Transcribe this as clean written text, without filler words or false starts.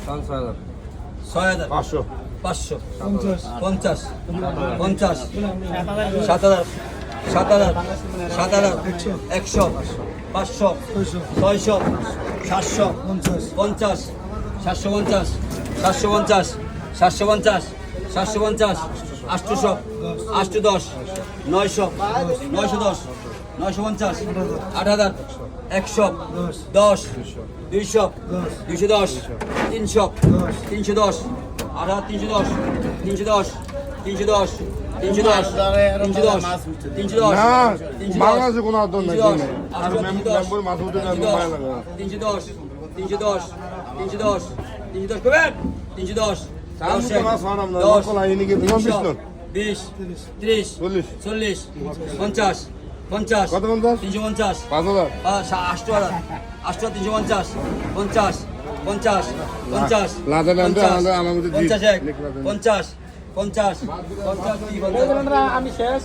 6,000 500 500 50 50 7,000 7,000 100 500 600 700 50 750 750 750 750 800 810 900 910 950 8,000 100 10 200 210 300 310 8,000 310 310 310 310 310 না বাংলাদেশে কোনো আদর নাই আর মেম্বার মাছ উঠে না মারা লাগে 310 310 310 310 করবেন 310 সামনে তো মাছ মারাম না লোকাল আইনি কি তোমার বিষ্ণু 20 30 40 50 50 কত 50 350 5000 8,000 350 50 50 50 লাদা লাদা আমাদের 50 50 50 50 50 আমি শেষ